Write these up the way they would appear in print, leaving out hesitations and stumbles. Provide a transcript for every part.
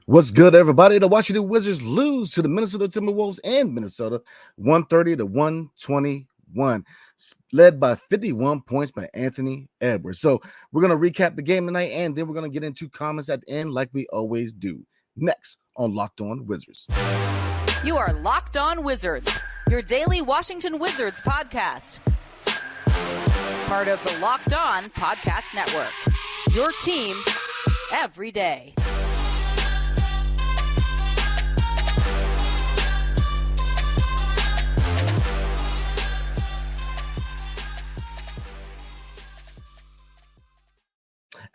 What's good, everybody? The Washington Wizards lose to the Minnesota Timberwolves in Minnesota, 130 to 121, led by 51 points by Anthony Edwards. So we're going to recap the game tonight, and then we're going to get into comments at the end like we always do. Next on Locked On Wizards. You are Locked On Wizards, your daily Washington Wizards podcast. Part of the Locked On Podcast Network, your team every day.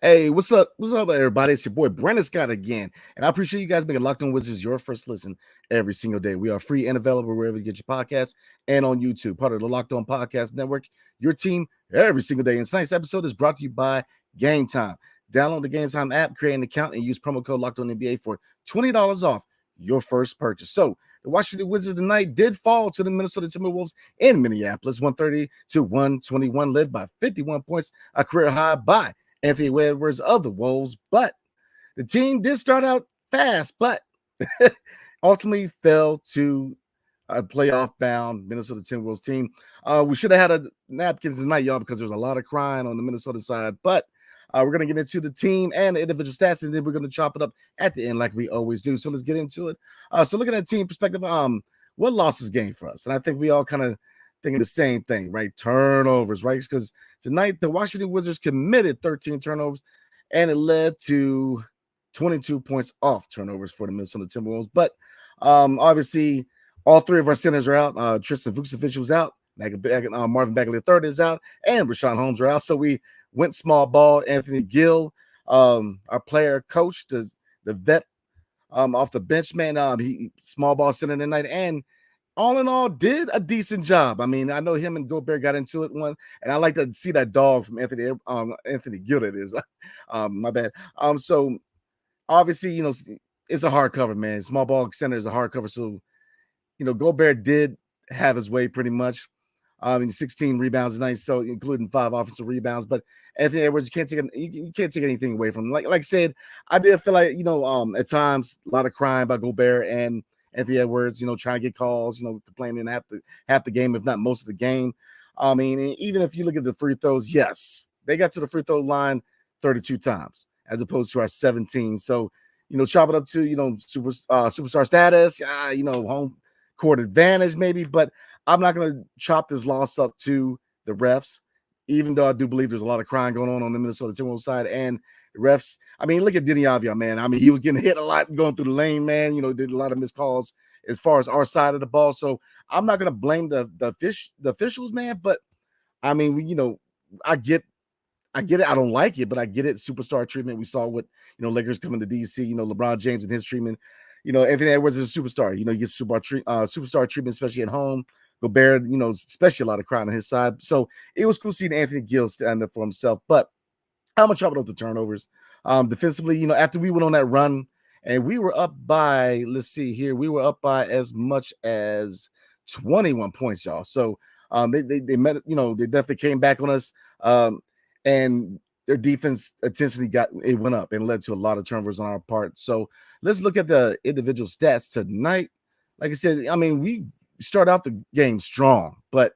Hey, what's up? What's up, everybody? It's your boy Brandon Scott again, and I appreciate you guys making Locked On Wizards your first listen every single day. We are free and available wherever you get your podcasts and on YouTube, part of the Locked On Podcast Network, your team every single day. And tonight's episode is brought to you by Gametime. Download the Gametime app, create an account, and use promo code Locked On NBA for $20 off your first purchase. So the Washington Wizards tonight did fall to the Minnesota Timberwolves in Minneapolis, 130 to 121, led by 51 points, a career high by Anthony Edwards of the Wolves. But the team did start out fast, but ultimately fell to a playoff-bound Minnesota Timberwolves team. We should have had napkins tonight, y'all, because there's a lot of crying on the Minnesota side. But we're going to get into the team and the individual stats, and then we're going to chop it up at the end like we always do. So let's get into it. So looking at team perspective, what lost this game for us? And I think we all kind of thinking the same thing, right? Turnovers, right? Because tonight the Washington Wizards committed 13 turnovers, and it led to 22 points off turnovers for the Minnesota Timberwolves. But obviously, all three of our centers are out. Tristan Vucevic was out. Marvin Bagley III is out, and Rashawn Holmes are out. So we went small ball. Anthony Gill, our player coach, the vet off the bench, man. He small ball center tonight, and all in all, did a decent job. I mean, I know him and Gobert got into it one, and I like to see that dog from Anthony Gill. It is, my bad. So obviously, it's a hard cover, man. Small ball center is a hard cover. So, Gobert did have his way pretty much. 16 rebounds tonight, so including 5 offensive rebounds. But Anthony Edwards, you can't take anything away from him. Like I said, I did feel like at times a lot of crying about Gobert and Anthony Edwards, trying to get calls, complaining half the game, if not most of the game. I mean, even if you look at the free throws, yes, they got to the free throw line 32 times as opposed to our 17. So, chop it up to, superstar status, home court advantage maybe, but I'm not going to chop this loss up to the refs, even though I do believe there's a lot of crying going on the Minnesota Timberwolves side. And the refs, I mean, look at Denny Avdia, man. I mean, he was getting hit a lot going through the lane, man. Did a lot of missed calls as far as our side of the ball. So I'm not going to blame the officials, man. But I mean, I get it. I don't like it, but I get it. Superstar treatment. We saw what Lakers coming to DC. LeBron James and his treatment. Anthony Edwards is a superstar. He gets superstar treatment, especially at home. Gobert, especially a lot of crying on his side. So it was cool seeing Anthony Gill stand up for himself. But I'm going to chop it up the turnovers. Defensively, after we went on that run and we were up by, let's see here, we were up by as much as 21 points, y'all. So they met, they definitely came back on us. And their defense intensity went up and led to a lot of turnovers on our part. So let's look at the individual stats tonight. Like I said, I mean, we start out the game strong, but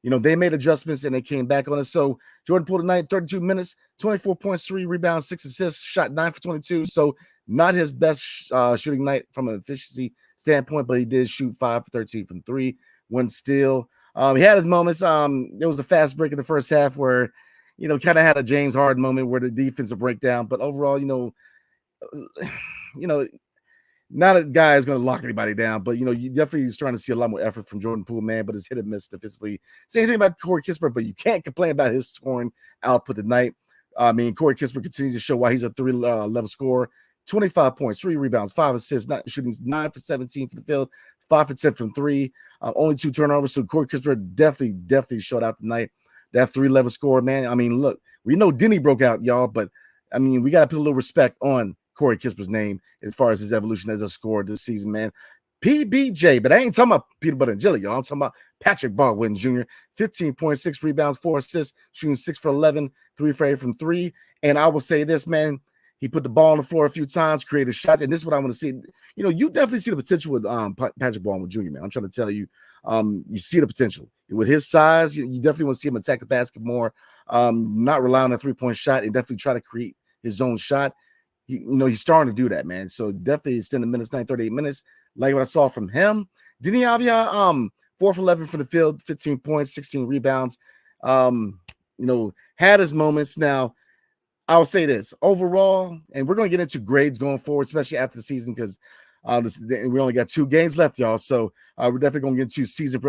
they made adjustments and they came back on us. So Jordan Poole tonight, 32 minutes, 24 points, 3 rebounds, 6 assists, shot 9 for 22. So not his best shooting night from an efficiency standpoint, but he did shoot 5 for 13 from 3, 1 steal. He had his moments. There was a fast break in the first half where, kind of had a James Harden moment where the defensive breakdown. But overall, not a guy is going to lock anybody down, but, you definitely is trying to see a lot more effort from Jordan Poole, man, but it's hit and miss defensively. Same thing about Corey Kispert, but you can't complain about his scoring output tonight. I mean, Corey Kispert continues to show why he's a 3-level scorer. 25 points, 3 rebounds, 5 assists, not shooting 9 for 17 from the field, 5 for 10 from 3, only 2 turnovers. So Corey Kispert definitely showed out tonight. That 3-level score, man. I mean, look, we know Denny broke out, y'all, but I mean, we got to put a little respect on Corey Kispert's name as far as his evolution as a scorer this season, man. PBJ, but I ain't talking about peanut butter and jelly, y'all. I'm talking about Patrick Baldwin Jr., 15.6 rebounds, 4 assists, shooting 6 for 11, 3 for 8 from 3. And I will say this, man, He put the ball on the floor a few times, created shots, and this is what I want to see. You definitely see the potential with Patrick Baldwin Jr., man. I'm trying to tell you, you see the potential. With his size, you definitely want to see him attack the basket more, not rely on a three-point shot, and definitely try to create his own shot. He's starting to do that, man. So definitely extend the minutes, 38 minutes. Like what I saw from him. Deni Avdija, 4 for 11 for the field, 15 points, 16 rebounds. Had his moments. Now, I'll say this overall, and we're going to get into grades going forward, especially after the season, because we only got 2 games left, y'all. So we're definitely going to get into season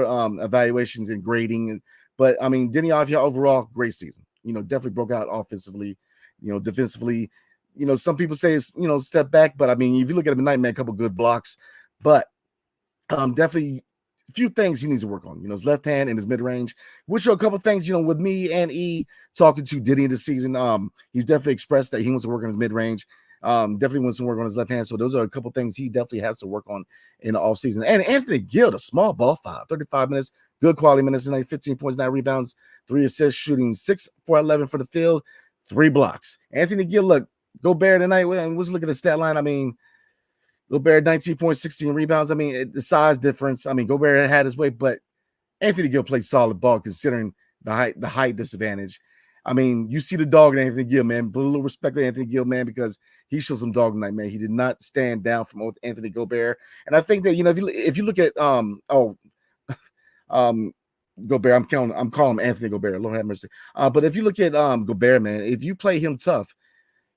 evaluations and grading. But I mean, Deni Avdija overall, great season. Definitely broke out offensively. Defensively. Some people say it's step back, but I mean, if you look at him tonight, man, a couple good blocks, but definitely a few things he needs to work on. His left hand and his mid range, which are a couple things. With me and E talking to Diddy this season, he's definitely expressed that he wants to work on his mid range. Definitely wants to work on his left hand. So those are a couple things he definitely has to work on in the off season. And Anthony Gill, a small ball 35 minutes, good quality minutes tonight, 15 points, 9 rebounds, 3 assists, shooting 6 for 11 for the field, 3 blocks. Anthony Gill, look, Gobert tonight, and let's look at the stat line. I mean, Gobert 19 points, 16 rebounds. I mean, the size difference. I mean, Gobert had his way, but Anthony Gill played solid ball considering the height disadvantage. I mean, you see the dog in Anthony Gill, man. Put a little respect to Anthony Gill, man, because he showed some dog tonight, man. He did not stand down from Anthony Gobert. And I think that, if you look at Gobert, I'm calling him Anthony Gobert. Lord have mercy. But if you look at Gobert, man, if you play him tough,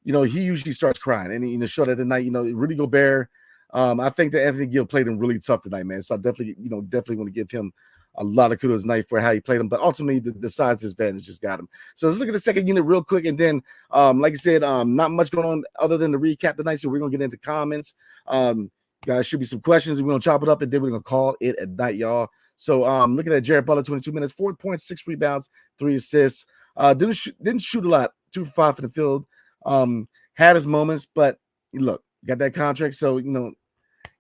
he usually starts crying. And show that tonight, Rudy Gobert. I think that Anthony Gill played him really tough tonight, man. So I definitely want to give him a lot of kudos tonight for how he played him. But ultimately, the size disadvantage just got him. So let's look at the second unit real quick. And then, like I said, not much going on other than the recap tonight. So we're going to get into comments. Guys, should be some questions. We're going to chop it up, and then we're going to call it at night, y'all. So looking at Jared Butler, 22 minutes, 4 points, 6 rebounds, 3 assists. Didn't shoot a lot, 2 for 5 from the field. Had his moments, but look, got that contract. So,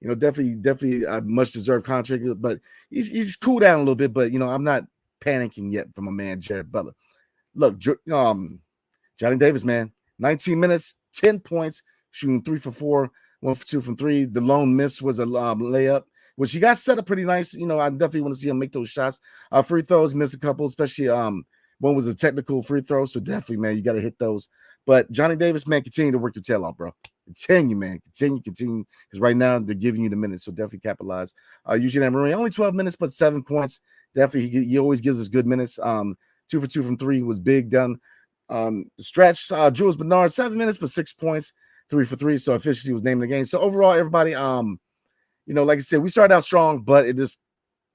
definitely a much deserved contract, but he's cooled down a little bit, but I'm not panicking yet from a man, Jared Butler. Look, Johnny Davis, man, 19 minutes, 10 points, shooting 3 for 4, 1 for 2 from 3. The lone miss was a layup, which he got set up pretty nice. I definitely want to see him make those shots. Free throws, miss a couple, especially one was a technical free throw. So definitely, man, you got to hit those. But Johnny Davis, man, continue to work your tail off, bro. Continue, man. Continue. Because right now they're giving you the minutes, so definitely capitalize. Eugene Marie, only 12 minutes, but 7 points. Definitely, he always gives us good minutes. 2 for 2 from 3 was big done. Stretch, Jules Bernard, 7 minutes, but 6 points, 3 for 3. So efficiency was named in the game. So overall, everybody, like I said, we started out strong, but it just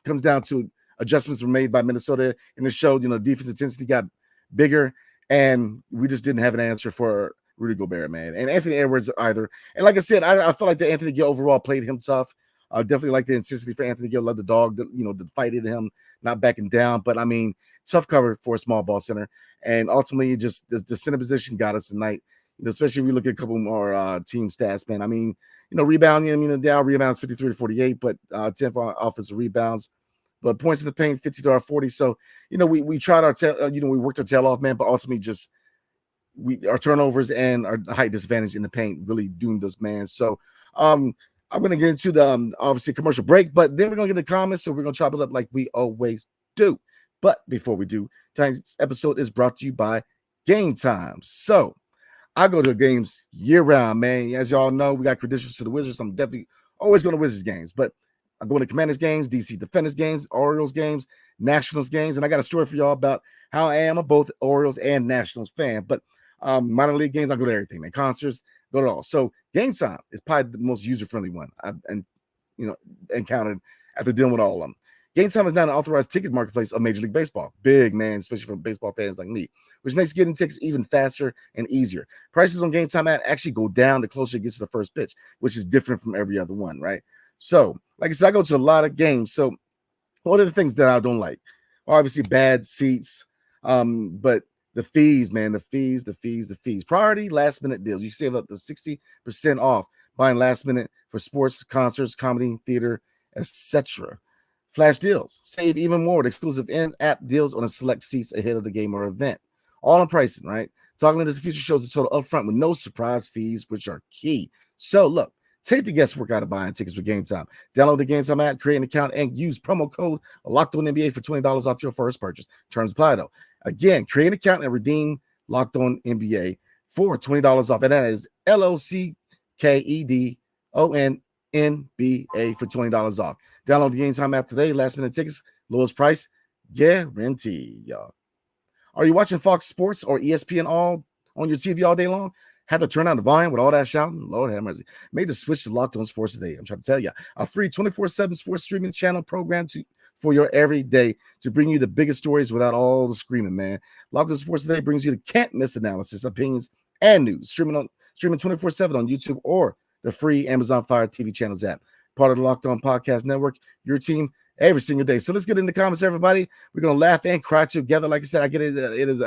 comes down to adjustments were made by Minnesota, and it showed, defense intensity got bigger, and we just didn't have an answer for Rudy Gobert, man, and Anthony Edwards either. And like I said, I felt like the Anthony Gill overall played him tough. I definitely like the intensity for Anthony Gill. Love the dog, the fight in him, not backing down. But I mean, tough cover for a small ball center, and ultimately, just the center position got us tonight. Especially if we look at a couple more team stats, man. I mean, rebounding. Dow rebounds 53 to 48, but 10 for offensive rebounds. But points in the paint, 50 to our 40. So, we tried our tail, we worked our tail off, man, but ultimately just our turnovers and our height disadvantage in the paint really doomed us, man. So I'm going to get into the obviously commercial break, but then we're going to get the comments. So we're going to chop it up like we always do. But before we do, tonight's episode is brought to you by Gametime. So I go to games year round, man. As y'all know, we got credentials to the Wizards. I'm definitely always going to Wizards games, but I'm going to Commanders games, DC Defenders games, Orioles games, Nationals games, and I got a story for y'all about how I am a both Orioles and Nationals fan. But minor league games, I go to everything, man. Concerts, go to all. So Gametime is probably the most user-friendly one I've encountered after dealing with all of them. Gametime is now an authorized ticket marketplace of Major League Baseball. Big, man, especially for baseball fans like me, which makes getting tickets even faster and easier. Prices on Gametime actually go down the closer it gets to the first pitch, which is different from every other one, right? So, like I said, I go to a lot of games. So, what are the things that I don't like? Well, obviously, bad seats, but the fees, man, the fees. Priority last-minute deals. You save up to 60% off buying last minute for sports, concerts, comedy, theater, etc. Flash deals. Save even more with exclusive in-app deals on a select seats ahead of the game or event. All in pricing, right? Talking into the future shows the total upfront with no surprise fees, which are key. So look, take the guesswork out of buying tickets with Gametime. Download the Gametime app, create an account, and use promo code LOCKEDONNBA for $20 off your first purchase. Terms apply though. Again, create an account and redeem LOCKEDONNBA for $20 off. And that is LOCKEDONNBA for $20 off. Download the Gametime app today. Last minute tickets, lowest price, guaranteed, y'all. Are you watching Fox Sports or ESPN all on your TV all day long? Have to turn down the volume with all that shouting? Lord have mercy. Made the switch to Locked On Sports today. I'm trying to tell you. A free 24/7 sports streaming channel program for your everyday to bring you the biggest stories without all the screaming, man. Locked On Sports today brings you the can't-miss analysis, opinions, and news. Streaming 24/7 on YouTube or the free Amazon Fire TV channels app. Part of the Locked On Podcast Network, your team every single day. So let's get in the comments, everybody. We're going to laugh and cry together. Like I said, I get it. It is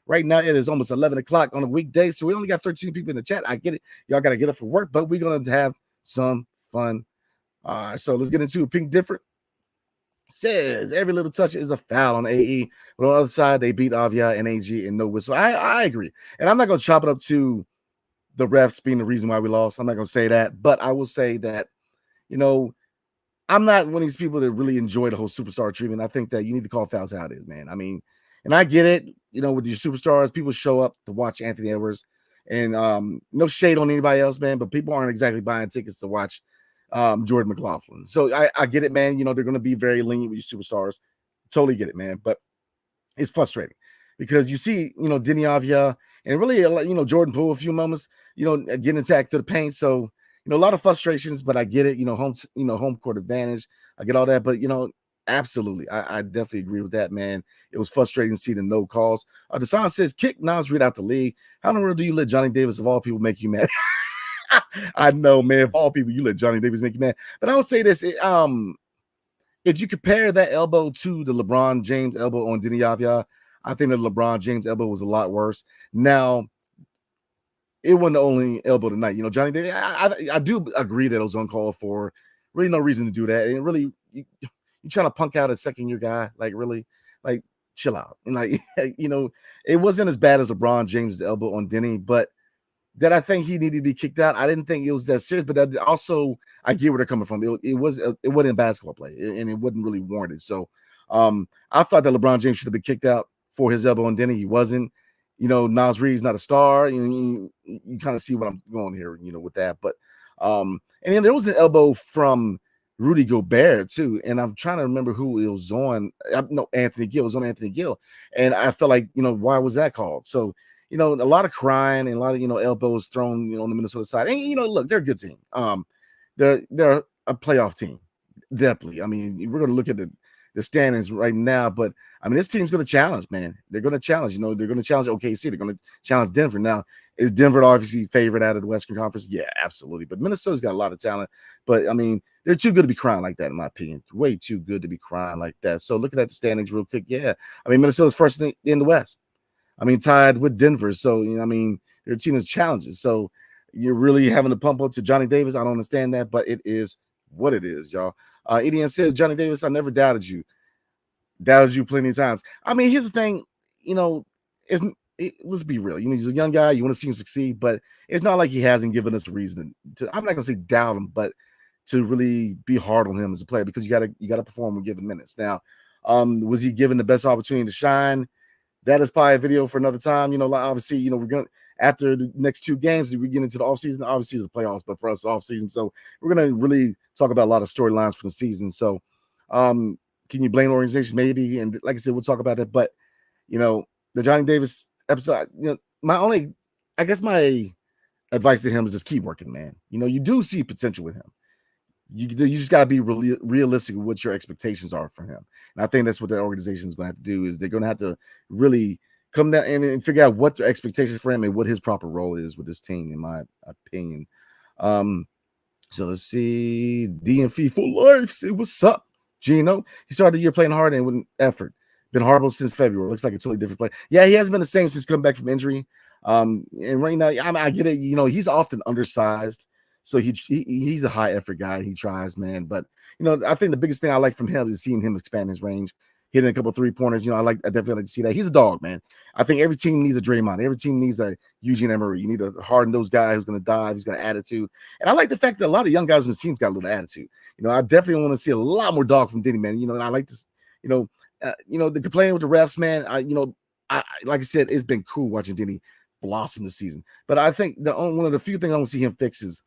right now, it is almost 11 o'clock on a weekday, so we only got 13 people in the chat. I get it. Y'all got to get up for work, but we're going to have some fun. So let's get into Pink Different. Says every little touch is a foul on AE, but on the other side, they beat Avia and AG and no whistle. I agree. And I'm not going to chop it up to the refs being the reason why we lost. I'm not going to say that, but I will say that, I'm not one of these people that really enjoy the whole superstar treatment. I think that you need to call fouls how it is, man. I mean, and I get it, with your superstars, people show up to watch Anthony Edwards, and no shade on anybody else, man, but people aren't exactly buying tickets to watch Jordan McLaughlin. So I get it, man. They're going to be very lenient with your superstars. Totally get it, man. But it's frustrating because you see, Denny Avia and really, Jordan Poole a few moments, getting attacked to the paint. So, a lot of frustrations, but I get it. Home court advantage. I get all that, but absolutely, I definitely agree with that, man. It was frustrating to see the no calls. Desan says, "Kick Nas Reed out the league. How in the world do you let Johnny Davis of all people make you mad?" I know, man. Of all people, you let Johnny Davis make you mad. But I will say this: if you compare that elbow to the LeBron James elbow on Denny Avia, I think the LeBron James elbow was a lot worse. Now, it wasn't the only elbow tonight. Johnny Davis, I do agree that it was uncalled for. Really no reason to do that. And really, you trying to punk out a second-year guy. Really, chill out. And it wasn't as bad as LeBron James' elbow on Denny, but that I think he needed to be kicked out. I didn't think it was that serious, but I get where they're coming from. It wasn't a basketball play, and it wasn't really warranted. So I thought that LeBron James should have been kicked out for his elbow on Denny. He wasn't. Nas Reed's not a star. You kind of see what I'm going here, with that. But and then there was an elbow from Rudy Gobert too, and I'm trying to remember who it was on. No, Anthony Gill. It was on Anthony Gill, and I felt like why was that called? So a lot of crying and a lot of elbows thrown on the Minnesota side. And look, they're a good team. They're a playoff team, definitely. I mean, we're gonna look at the standings right now, but I mean, this team's going to challenge, man. They're going to challenge. They're going to challenge OKC. They're going to challenge Denver. Now, is Denver obviously favorite out of the Western Conference? Yeah, absolutely. But Minnesota's got a lot of talent. But I mean, they're too good to be crying like that, in my opinion. Way too good to be crying like that. So looking at the standings real quick, yeah. I mean, Minnesota's first in the West. I mean, tied with Denver. So their team is challenges. So you're really having to pump up to Johnny Davis. I don't understand that, but it is what it is, y'all. EDN says, Johnny Davis, I never doubted you. Doubted you plenty of times. I mean, here's the thing, let's be real. He's a young guy. You want to see him succeed, but it's not like he hasn't given us a reason to. I'm not gonna say doubt him, but to really be hard on him as a player because you gotta perform when given minutes. Now, was he given the best opportunity to shine? That is probably a video for another time. Obviously, we're gonna after the next two games, we get into the offseason. Obviously, it's the playoffs, but for us, offseason. So we're gonna really talk about a lot of storylines from the season. So, can you blame the organization? Maybe. And like I said, we'll talk about it. But, the Johnny Davis episode, my advice to him is just keep working, man. You do see potential with him. You just got to be really realistic with what your expectations are for him. And I think that's what the organization is going to have to do is they're going to have to really come down and figure out what their expectations for him and what his proper role is with this team, in my opinion. So let's see. DMV for life. Say what's up, Gino. He started the year playing hard and with an effort. Been horrible since February. Looks like a totally different player. Yeah, he hasn't been the same since coming back from injury. And right now, I get it. He's often undersized. So he's a high effort guy. He tries, man. But, I think the biggest thing I like from him is seeing him expand his range. hitting a couple 3-pointers. I definitely like to see that. He's a dog, man. I think every team needs a Draymond. Every team needs a Eugene Emery. You need a hard-nosed guy who's going to dive, who's got an attitude. And I like the fact that a lot of young guys on the team's got a little attitude. I definitely want to see a lot more dog from Denny, man. And I like this, the complaining with the refs, man. I like I said, it's been cool watching Denny blossom this season. But I think one of the few things I want to see him fix is,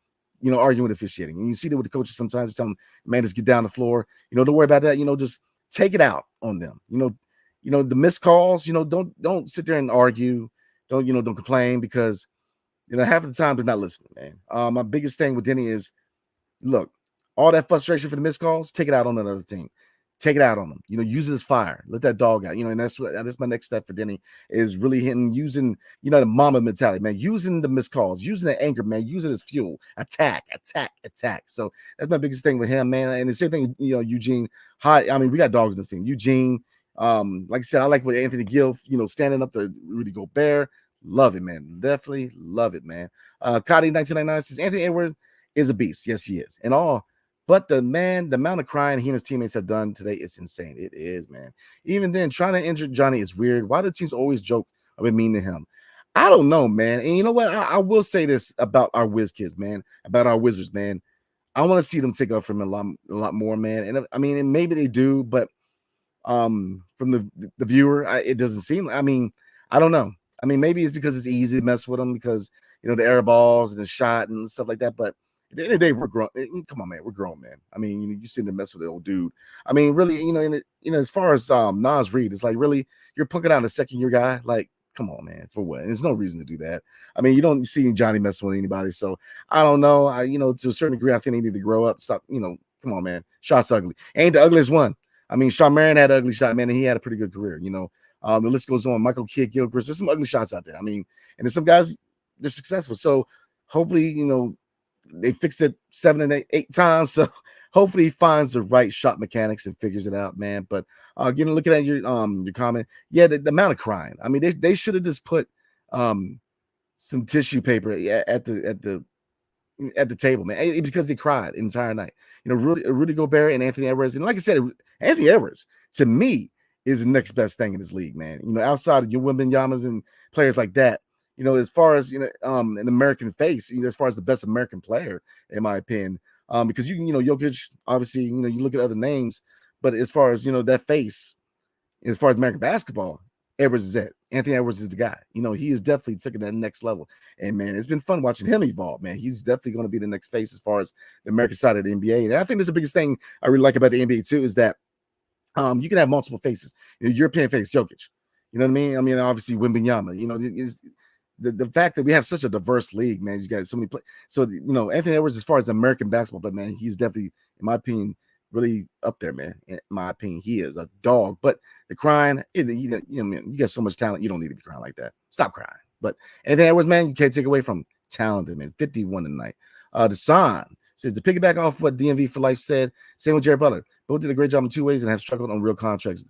arguing with officiating. And you see that with the coaches sometimes, tell them, man, just get down the floor. Don't worry about that. Just take it out on them. The missed calls, don't sit there and argue. Don't complain, because, half of the time they're not listening, man. My biggest thing with Denny is, look, all that frustration for the missed calls, take it out on another team. Take it out on them. Use it as fire. Let that dog out. And that's my next step for Denny, is really using, the mama mentality, man. Using the missed calls, using the anger, man. Use it as fuel. Attack. So that's my biggest thing with him, man. And the same thing, Eugene. We got dogs in this team. Eugene, like I said, I like what Anthony Gill, standing up to Rudy Gobert. Love it, man. Definitely love it, man. Cotty 1999 says Anthony Edwards is a beast. Yes, he is. And all. But the amount of crying he and his teammates have done today is insane. It is, man. Even then, trying to injure Johnny is weird. Why do teams always joke or be mean to him? I don't know, man. And you know what? I will say this about our Wiz kids, man, about our Wizards, man. I want to see them take up from him a lot more, man. And maybe they do, but from the viewer, it doesn't seem. I don't know. Maybe it's because it's easy to mess with them because the air balls and the shot and stuff like that, but at the end of the day, we're grown. Come on, man. We're grown, man. You seem to mess with the old dude. Really, as far as Nas Reed, it's like, really, you're punking out a second-year guy? Like, come on, man. For what? And there's no reason to do that. You don't see Johnny messing with anybody. So I don't know. To a certain degree, I think they need to grow up. Stop. Come on, man. Shot's ugly. Ain't the ugliest one. Sean Marion had an ugly shot, man, and he had a pretty good career. The list goes on. Michael Kidd, Gilchrist. There's some ugly shots out there. And there's some guys, they're successful. So hopefully, they fixed it 7 and 8 times. So hopefully he finds the right shot mechanics and figures it out, man. But again, looking at your comment, yeah, the amount of crying. They should have just put some tissue paper at the table, man, because they cried the entire night. Rudy Gobert and Anthony Edwards, and like I said, Anthony Edwards to me is the next best thing in this league, man. Outside of your Wembanyama's and players like that. As far as an American face, as far as the best American player, in my opinion, because Jokic, obviously, you look at other names, but as far as that face, as far as American basketball, Edwards is it. Anthony Edwards is the guy. He is definitely taking that next level, and man, it's been fun watching him evolve. Man, he's definitely going to be the next face as far as the American side of the NBA, and I think that's the biggest thing I really like about the NBA too is that you can have multiple faces. European face, Jokic. You know what I mean? Obviously, Wembanyama. The fact that we have such a diverse league, man, you got so many play. So Anthony Edwards, as far as American basketball, but man, he's definitely, in my opinion, really up there, man. In my opinion, he is a dog. But the crying, man, you got so much talent, you don't need to be crying like that. Stop crying. But Anthony Edwards, man, you can't take away from talented, man. 51 tonight. Desan says to piggyback off what DMV for Life said. Same with Jared Butler. Both did a great job in 2 ways and have struggled on real contracts.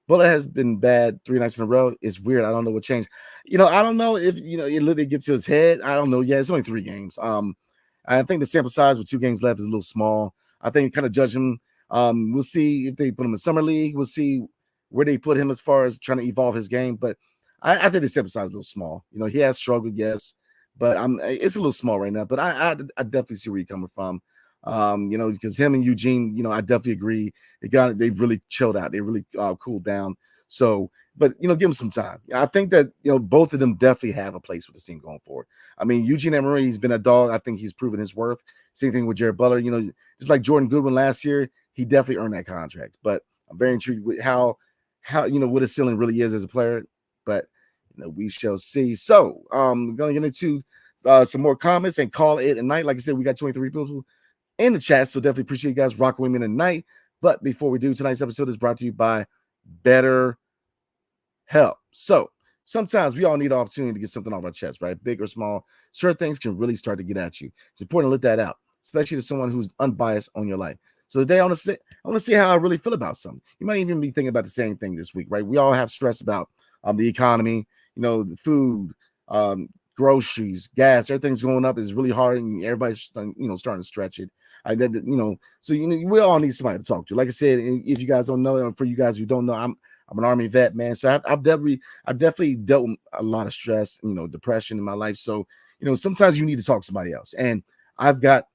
Butler has been bad 3 nights in a row. It's weird. I don't know what changed. I don't know if it literally gets to his head. I don't know. Yeah, it's only 3 games. I think the sample size with 2 games left is a little small. I think kind of judge him. We'll see if they put him in summer league. We'll see where they put him as far as trying to evolve his game. But I think the sample size is a little small. He has struggled, yes, but it's a little small right now. But I definitely see where you're coming from. Because him and Eugene, I definitely agree. They've really chilled out. They really cooled down. So, but give them some time. I think that both of them definitely have a place with this team going forward. Eugene Emery, he's been a dog. I think he's proven his worth. Same thing with Jared Butler. Just like Jordan Goodwin last year, he definitely earned that contract. But I'm very intrigued with how what his ceiling really is as a player. But we shall see. So, I'm gonna get into some more comments and call it a night. Like I said, we got 23 people in the chat, so definitely appreciate you guys rocking with me tonight. But before we do, tonight's episode is brought to you by BetterHelp. So sometimes we all need an opportunity to get something off our chest, right? Big or small, certain things can really start to get at you. It's important to let that out, especially to someone who's unbiased on your life. So today I want to see how I really feel about something. You might even be thinking about the same thing this week, right? We all have stress about the economy, the food, groceries, gas, everything's going up. It's really hard, and everybody's starting to stretch it. So we all need somebody to talk to. Like I said, if you guys don't know, or for you guys who don't know, I'm an Army vet, man. So I've definitely dealt with a lot of stress, depression in my life. So sometimes you need to talk to somebody else, and I've got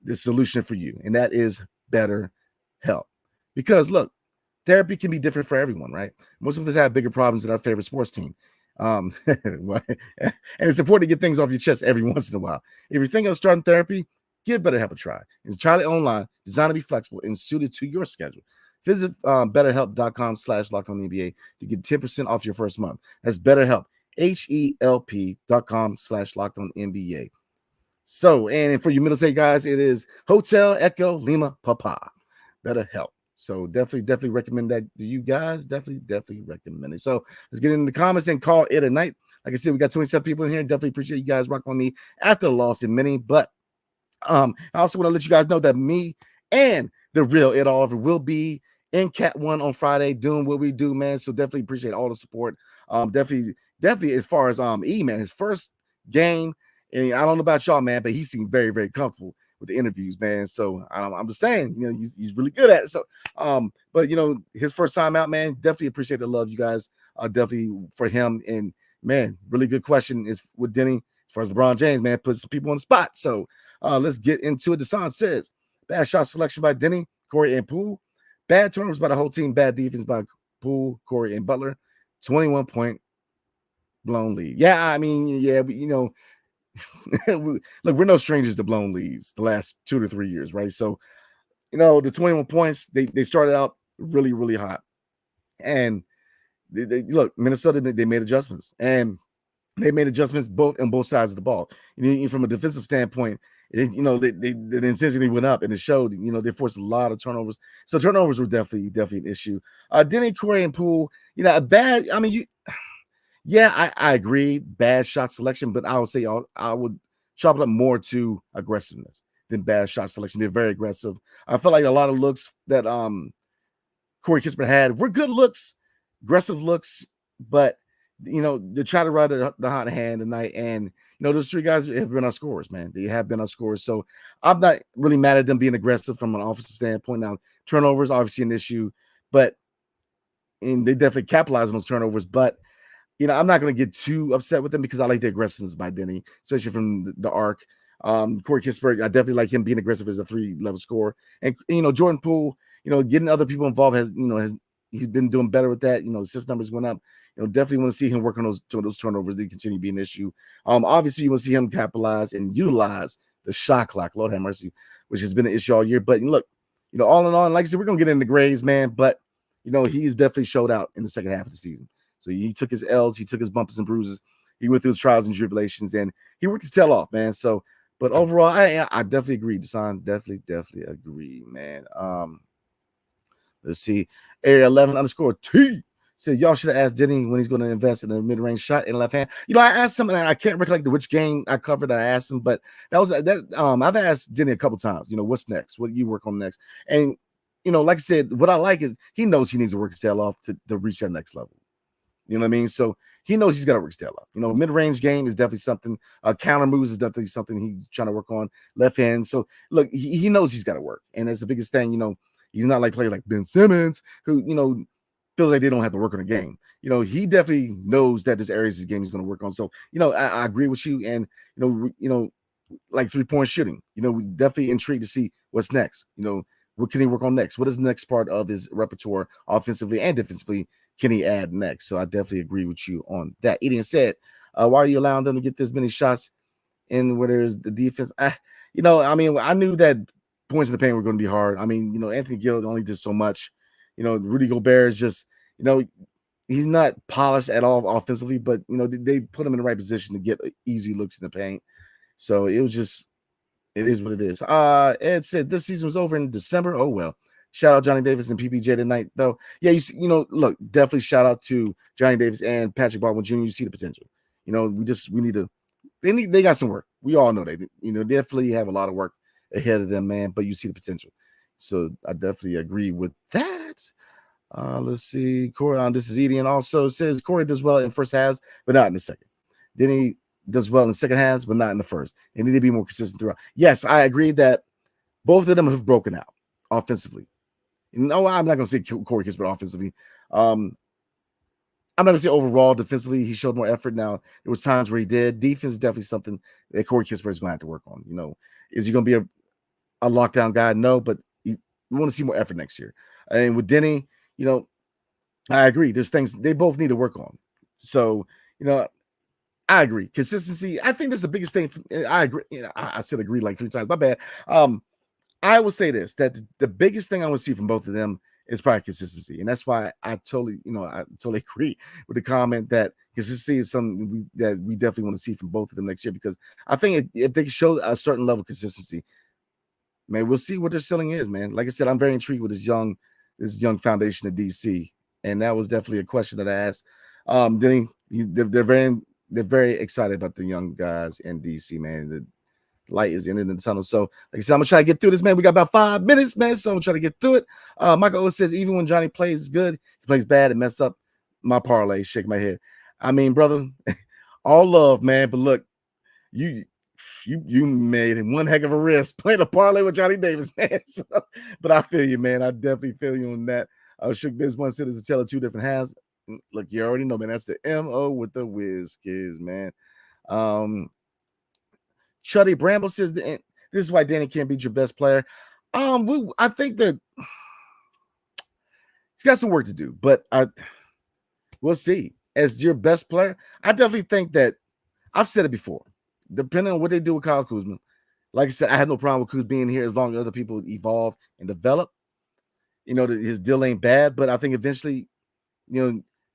the solution for you, and that is BetterHelp. Because look, therapy can be different for everyone, right? Most of us have bigger problems than our favorite sports team. And it's important to get things off your chest every once in a while. If you're thinking of starting therapy, give BetterHelp a try. It's entirely online, designed to be flexible and suited to your schedule. Visit betterhelp.com/LockedOnNBA to get 10% off your first month. That's BetterHelp, HELP.com/LockedOnNBA. So, and for you middle state guys, it is Hotel Echo Lima Papa. BetterHelp. So definitely recommend that to you guys. Definitely recommend it. So let's get in the comments and call it a night. Like I said, we got 27 people in here. Definitely appreciate you guys rocking on me after the loss in Minny. But I also want to let you guys know that me and the real Ed Oliver will be in Cat 1 on Friday doing what we do, man. So definitely appreciate all the support. Definitely as far as E, man, his first game. And I don't know about y'all, man, but he seemed very, very comfortable with the interviews, man. So I'm just saying, he's really good at it. So, but his first time out, man, definitely appreciate the love, you guys. Definitely for him. And man, really good question is with Denny as far as LeBron James, man, puts some people on the spot. So let's get into it. Desan says, bad shot selection by Denny, Corey, and Poole. Bad turnovers by the whole team. Bad defense by Poole, Corey, and Butler. 21-point blown lead. Yeah, I mean, yeah, but, look, we're no strangers to blown leads the last 2 to 3 years, right? So, the 21 points, they started out really, really hot. And they look, Minnesota, they made adjustments. And they made adjustments on both sides of the ball. From a defensive standpoint, the intensity went up, and it showed. They forced a lot of turnovers. So turnovers were definitely an issue. Denny, Corey, and Poole, a bad. I mean, yeah, I agree. Bad shot selection, but I would say I would chop it up more to aggressiveness than bad shot selection. They're very aggressive. I felt like a lot of looks that Corey Kispert had were good looks, aggressive looks, but they try to ride the hot hand tonight. And those three guys have been our scorers, man. They have been our scorers. So I'm not really mad at them being aggressive from an offensive standpoint. Now, turnovers obviously an issue, and they definitely capitalize on those turnovers, but I'm not going to get too upset with them because I like the aggressiveness by Denny, especially from the arc. Corey Kispert, I definitely like him being aggressive as a 3-level scorer. And, Jordan Poole, getting other people involved he's been doing better with that. Assist numbers went up. Definitely want to see him work on those turnovers. They continue to be an issue. Obviously, you want to see him capitalize and utilize the shot clock, Lord have mercy, which has been an issue all year. But look, all in all, like I said, we're going to get into grades, man. But, he's definitely showed out in the second half of the season. So he took his L's, he took his bumps and bruises, he went through his trials and tribulations, and he worked his tail off, man. So, but overall, I definitely agree, Desan. Definitely agree, man. Let's see. Area 11_T said y'all should have asked Denny when he's going to invest in a mid-range shot in left hand. I asked him, and I can't recollect which game I covered. I asked him, but I've asked Denny a couple times. What's next? What do you work on next? And like I said, what I like is he knows he needs to work his tail off to reach that next level. You know what I mean? So he knows he's got to work his tail up. Mid-range game is definitely something. Counter moves is definitely something he's trying to work on. Left hand. So look, he knows he's got to work, and that's the biggest thing. He's not like players like Ben Simmons who feels like they don't have to work on a game. He definitely knows that there's areas of his game he's going to work on. So I agree with you, and like 3-point shooting. We definitely intrigued to see what's next. What can he work on next? What is the next part of his repertoire, offensively and defensively? Can he add next? So I definitely agree with you on that. Edian said, why are you allowing them to get this many shots in where there's the defense? I knew that points in the paint were going to be hard. Anthony Gill only did so much. Rudy Gobert is just, he's not polished at all offensively, but, they put him in the right position to get easy looks in the paint. So it is what it is. Ed said this season was over in December. Oh, well. Shout out Johnny Davis and PBJ tonight, though. Yeah, look, definitely shout out to Johnny Davis and Patrick Baldwin Jr. You see the potential. We need to. They got some work. We all know they definitely have a lot of work ahead of them, man. But you see the potential. So I definitely agree with that. Let's see. Corey, this is Edian also says Corey does well in first halves, but not in the second. Denny does well in the second halves, but not in the first. They need to be more consistent throughout. Yes, I agree that both of them have broken out offensively. No, I'm not going to say Corey Kispert offensively. I'm not going to say overall defensively he showed more effort. Now, there was times where he did. Defense is definitely something that Corey Kispert is going to have to work on. Is he going to be a lockdown guy? No, but we want to see more effort next year. And with Denny, I agree. There's things they both need to work on. So, I agree. Consistency, I think that's the biggest thing. I agree. I said agree like 3 times. My bad. I will say this, that the biggest thing I want to see from both of them is probably consistency. And that's why I totally agree with the comment that consistency is something that we definitely want to see from both of them next year, because I think if they can show a certain level of consistency, man, we'll see what their ceiling is, man. Like I said, I'm very intrigued with this young foundation of DC. And that was definitely a question that I asked. They're very excited about the young guys in DC, man. The light is ending in the tunnel. So, like I said, I'm gonna try to get through this, man. We got about 5 minutes, man. So I'm gonna try to get through it. Michael O says, even when Johnny plays good, he plays bad and mess up my parlay. Shake my head. I mean, brother, all love, man. But look, you made one heck of a risk playing a parlay with Johnny Davis, man. So, but I feel you, man. I definitely feel you on that. Shook Biz one said it's a tale of two different halves. Look, you already know, man. That's the MO with the whiz kids, man. Chuddy Bramble says this is why Danny can't beat your best player. I think that he's got some work to do, but we'll see. As your best player, I definitely think that I've said it before. Depending on what they do with Kyle Kuzma, like I said, I had no problem with Kuz being here as long as other people evolve and develop. His deal ain't bad, but I think eventually,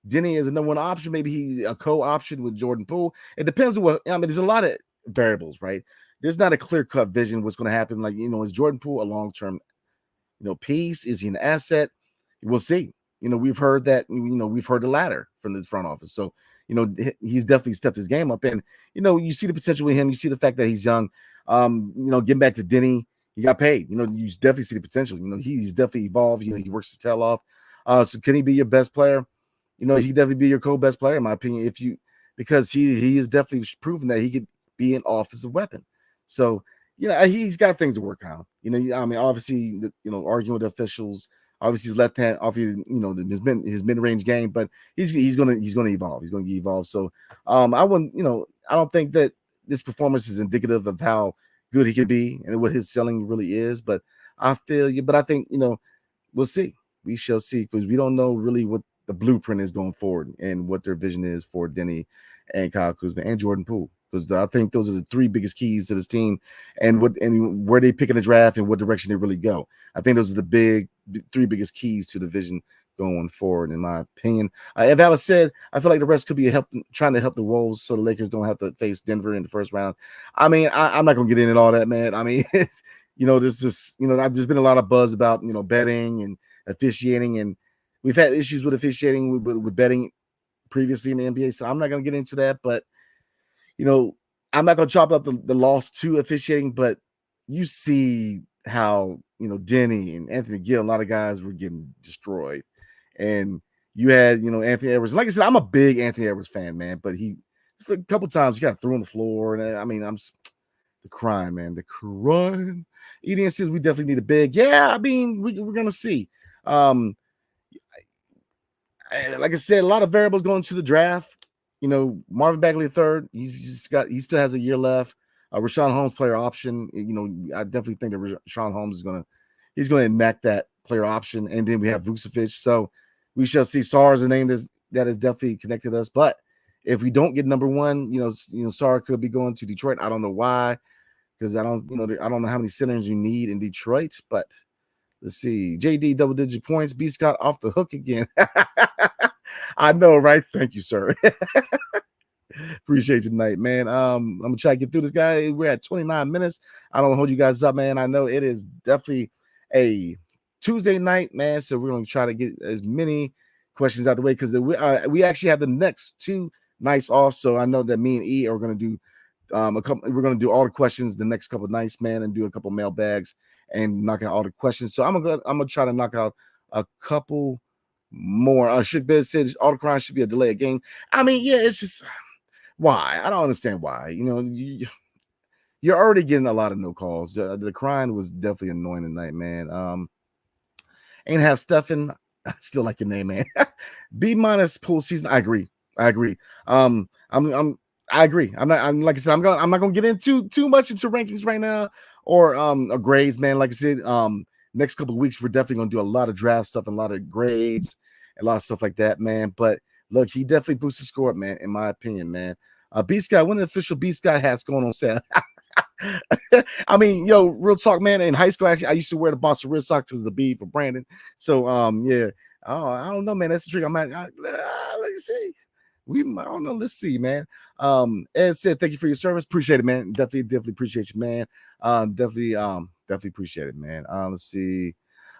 Denny is a number one option. Maybe he's a co-option with Jordan Poole. It depends on there's a lot of variables, right? There's not a clear-cut vision what's going to happen. Like, is Jordan Poole a long-term, piece? Is he an asset? We'll see. We've heard that, we've heard the latter from the front office. So, he's definitely stepped his game up. And, you see the potential with him. You see the fact that he's young. Getting back to Denny, he got paid. You definitely see the potential. He's definitely evolved. He works his tail off. So can he be your best player? He can definitely be your co-best player, in my opinion, because he is definitely proven that he could be an offensive weapon. So, he's got things to work on. Obviously, arguing with officials, obviously his left hand, obviously, his mid-range game, but he's gonna evolve. He's gonna evolve. So, I don't think that this performance is indicative of how good he can be and what his selling really is. But I feel you. But I think we'll see. We shall see, because we don't know really what the blueprint is going forward and what their vision is for Denny and Kyle Kuzma and Jordan Poole. Because I think those are the 3 biggest keys to this team, and where they pick in the draft and what direction they really go. I think those are the 3 biggest keys to the vision going forward, in my opinion. If Alice said, I feel like the rest could be trying to help the Wolves so the Lakers don't have to face Denver in the first round. I mean, I'm not going to get into all that, man. I mean, there's just, there's been a lot of buzz about, betting and officiating, and we've had issues with officiating with betting previously in the NBA. So I'm not going to get into that, but I'm not going to chop up the loss to officiating, but you see how, Denny and Anthony Gill, a lot of guys were getting destroyed. And you had, Anthony Edwards. Like I said, I'm a big Anthony Edwards fan, man, but a couple times he got thrown on the floor. And the crime, man, the crime. EDN says we definitely need a big. Yeah, I mean, we're going to see. Like I said, a lot of variables going to the draft. Marvin Bagley III, he still has a year left. Rashawn Holmes player option. I definitely think that Rashawn Holmes is going to enact that player option. And then we have Vucevic. So we shall see. Sarr is a name that has definitely connected us. But if we don't get number one, Sarr could be going to Detroit. I don't know why, because I don't know how many centers you need in Detroit. But let's see. JD double-digit points. B. Scott off the hook again. I know, right? Thank you, sir. Appreciate you tonight, man. I'm gonna try to get through this, guy. We're at 29 minutes. I don't want to hold you guys up, man. I know it is definitely a Tuesday night, man. So we're gonna try to get as many questions out the way, because we actually have the next 2 nights off. So I know that me and E are gonna do we're gonna do all the questions the next couple of nights, man, and do a couple mailbags and knock out all the questions. So I'm gonna try to knock out a couple more. Should Biz said all the crime should be a delay of game. I mean, yeah, it's just Why? I don't understand why. You're already getting a lot of no calls. The crying was definitely annoying tonight, man. Ain't have Stefan. I still like your name, man. B- pool season. I agree. I agree. I'm like I said, I'm not gonna get into too much into rankings right now or grades, man. Like I said, next couple of weeks we're definitely gonna do a lot of draft stuff and a lot of grades, and a lot of stuff like that, man. But look, he definitely boosted score, man, in my opinion, man. B Sky, when the official B Sky hat's going on sale? I mean, real talk, man. In high school, actually, I used to wear the Boston Red Sox because of the B for Brandon. So, yeah. Oh, I don't know, man. That's the trick. Let's see. I don't know. Let's see, man. Ed said, thank you for your service. Appreciate it, man. Definitely appreciate you, man. Definitely appreciate it, man. Let's see.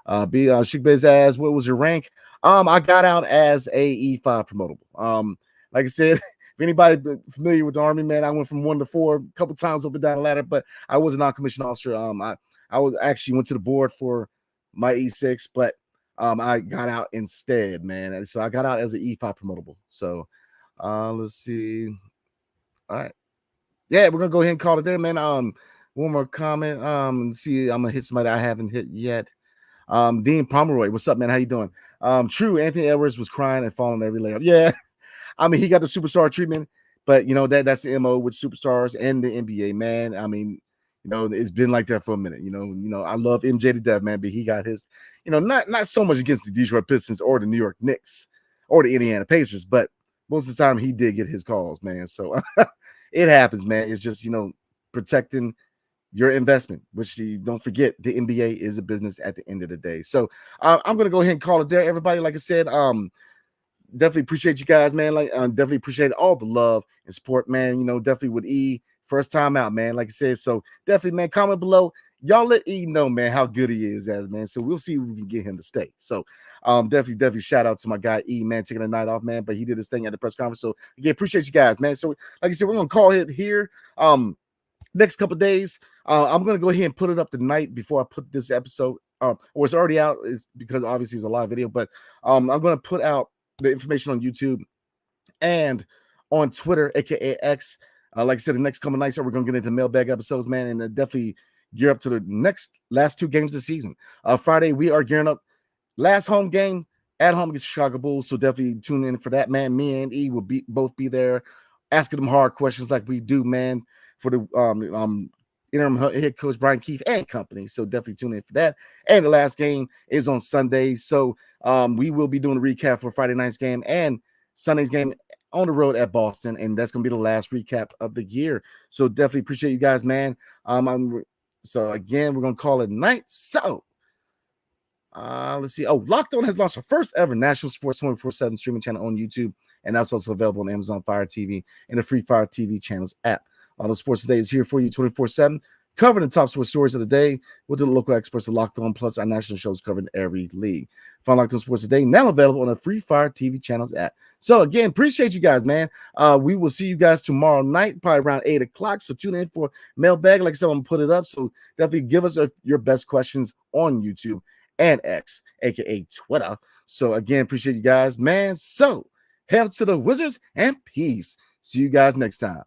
Chic Biz asked, what was your rank? I got out as a E5 promotable. Like I said, if anybody familiar with the Army, man, I went from 1 to 4 a couple times up and down the ladder, but I was a non-commissioned officer. I was actually went to the board for my E6, but I got out instead, man. And so I got out as an E5 promotable. So let's see. All right. Yeah, we're gonna go ahead and call it there, man. One more comment. See, I'm gonna hit somebody I haven't hit yet. Dean Pomeroy, what's up, man? How you doing? True, Anthony Edwards was crying and falling every layup. Yeah, I mean, he got the superstar treatment, but that's the MO with superstars and the NBA, man. I mean, it's been like that for a minute. I love MJ to death, man, but he got his, not so much against the Detroit Pistons or the New York Knicks or the Indiana Pacers, but most of the time he did get his calls, man. So it happens, man. It's just protecting your investment, which don't forget, the NBA is a business at the end of the day. So I'm gonna go ahead and call it there, everybody. Like I said, definitely appreciate you guys, man. Like, definitely appreciate all the love and support, man. Definitely with E, first time out, man. Like I said, so definitely, man, comment below. Y'all let E know, man, how good he is as, man. So we'll see if we can get him to stay. So definitely shout out to my guy E, man, taking the night off, man. But he did his thing at the press conference. So again, appreciate you guys, man. So like I said, we're gonna call it here. Next couple days, I'm gonna go ahead and put it up tonight before I put this episode. Or it's already out, is because obviously it's a live video. But I'm gonna put out the information on YouTube and on Twitter, aka X. Like I said, the next couple nights, we're gonna get into mailbag episodes, man, and definitely gear up to the last 2 games of the season. Friday, we are gearing up. Last home game at home against Chicago Bulls, so definitely tune in for that, man. Me and E will both be there, asking them hard questions like we do, man, for the interim head coach Brian Keefe and company. So definitely tune in for that. And the last game is on Sunday, so we will be doing a recap for Friday night's game and Sunday's game on the road at Boston, and that's gonna be the last recap of the year. So definitely appreciate you guys, man. So again, we're gonna call it night. So let's see. Oh, Locked On has launched our first ever national sports 24/7 streaming channel on YouTube, and that's also available on Amazon Fire TV and the Free Fire TV channels app. All the Sports Today is here for you 24/7, covering the top sports stories of the day with the local experts at Locked On, plus our national shows covering every league. Find Locked On Sports Today now available on the Free Fire TV channels app. So again, appreciate you guys, man. We will see you guys tomorrow night, probably around 8 o'clock. So tune in for mailbag. Like I said, I'm gonna put it up. So definitely give us your best questions on YouTube and X, aka Twitter. So again, appreciate you guys, man. So head to the Wizards and peace. See you guys next time.